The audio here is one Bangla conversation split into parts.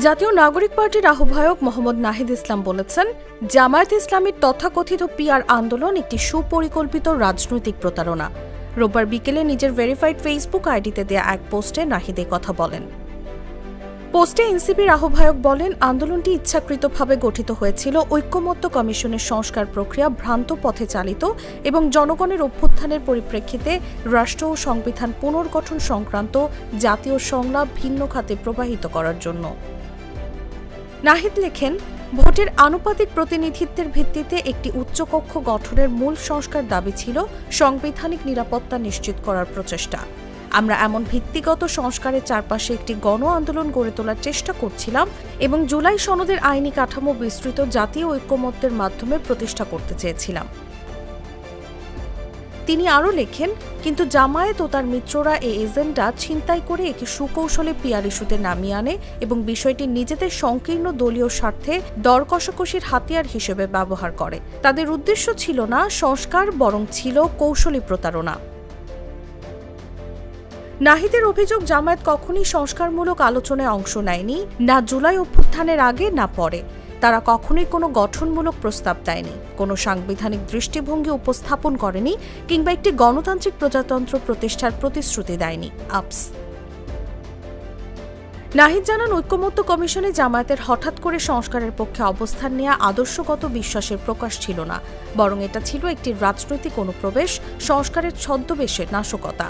জাতীয় নাগরিক পার্টির আহ্বায়ক মোহাম্মদ নাহিদ ইসলাম বলেছেন, জামায়াতে ইসলামীর তথাকথিত পিআর আন্দোলন একটি সুপরিকল্পিত রাজনৈতিক প্রতারণা। রোববার বিকেলে নিজের ভেরিফাইড ফেসবুক আইডিতে দেয়া এক পোস্টে নাহিদ এই কথা বলেন। পোস্টে এনসিপির আহ্বায়ক বলেন, আন্দোলনটি ইচ্ছাকৃতভাবে গঠিত হয়েছিল ঐক্যমত্য কমিশনের সংস্কার প্রক্রিয়া ভ্রান্ত পথে চালিত এবং জনগণের অভ্যুত্থানের পরিপ্রেক্ষিতে রাষ্ট্র ও সংবিধান পুনর্গঠন সংক্রান্ত জাতীয় সংলাপ ভিন্ন খাতে প্রবাহিত করার জন্য। নাহিদ লেখেন, ভোটের আনুপাতিক প্রতিনিধিত্বের ভিত্তিতে একটি উচ্চকক্ষ গঠনের মূল সংস্কার দাবি ছিল সাংবিধানিক নিরাপত্তা নিশ্চিত করার প্রচেষ্টা। আমরা এমন ভিত্তিগত সংস্কারের চারপাশে একটি গণ আন্দোলন গড়ে তোলার চেষ্টা করছিলাম এবং জুলাই সনদের আইনি কাঠামো বিস্তৃত জাতীয় ঐক্যমত্যের মাধ্যমে প্রতিষ্ঠা করতে চেয়েছিলাম। তিনি আরও লেখেন, কিন্তু জামায়াত ও তার মিত্ররা এই এজেন্ডা ছিনতাই করে একে সুকৌশলে পিআর ইস্যুতে নামিয়ে আনে এবং বিষয়টি নিজেদের সংকীর্ণ দলীয় স্বার্থে দর কষাকষির হাতিয়ার হিসেবে ব্যবহার করে। তাদের উদ্দেশ্য ছিল না সংস্কার, বরং ছিল কৌশলী প্রতারণা। নাহিদের অভিযোগ, জামায়াত কখনই সংস্কারমূলক আলোচনায় অংশ নেয়নি, না জুলাই অভ্যুত্থানের আগে না পরে। তারা কখনোই কোনো গঠনমূলক প্রস্তাব দেয়নি, কোনো সাংবিধানিক দৃষ্টিভঙ্গি উপস্থাপন করেনি কিংবা একটি গণতান্ত্রিক প্রজাতন্ত্র প্রতিষ্ঠার প্রতিশ্রুতি দেয়নি। নাহিদ জানান, ঐক্যমত্য কমিশনে জামায়াতের হঠাৎ করে সংস্কারের পক্ষে অবস্থান নেওয়া আদর্শগত বিশ্বাসের প্রকাশ ছিল না, বরং এটা ছিল একটি রাজনৈতিক অনুপ্রবেশ, সংস্কারের ছদ্মবেশে নাশকতা।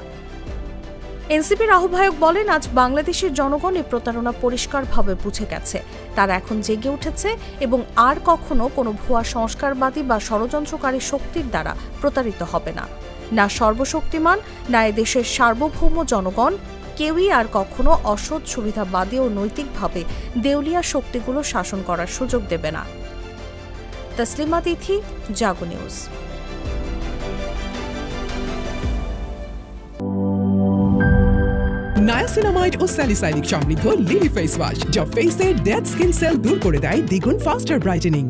এনসিপির আহ্বায়ক বলেন, আজ বাংলাদেশের জনগণ এই প্রতারণা পরিষ্কারভাবে বুঝে গেছে। তারা এখন জেগে উঠেছে এবং আর কখনো কোনো ভুয়া সংস্কারবাদী বা ষড়যন্ত্রকারী শক্তির দ্বারা প্রতারিত হবে না। না সর্বশক্তিমান, না এদেশের সার্বভৌম জনগণ, কেউই আর কখনো অসৎ, সুবিধাবাদী ও নৈতিকভাবে দেউলিয়া শক্তিগুলো শাসন করার সুযোগ দেবে না। তসলিমা তিথি, জাগো নিউজ। নায়াসিনামাইড ও স্যালিসাইলিক সমৃদ্ধ লিলি ফেস ওয়াশ, যা ফেসের ডেড স্কিন সেল দূর করে দেয় দ্বিগুণ ফাস্টার ব্রাইটেনিং।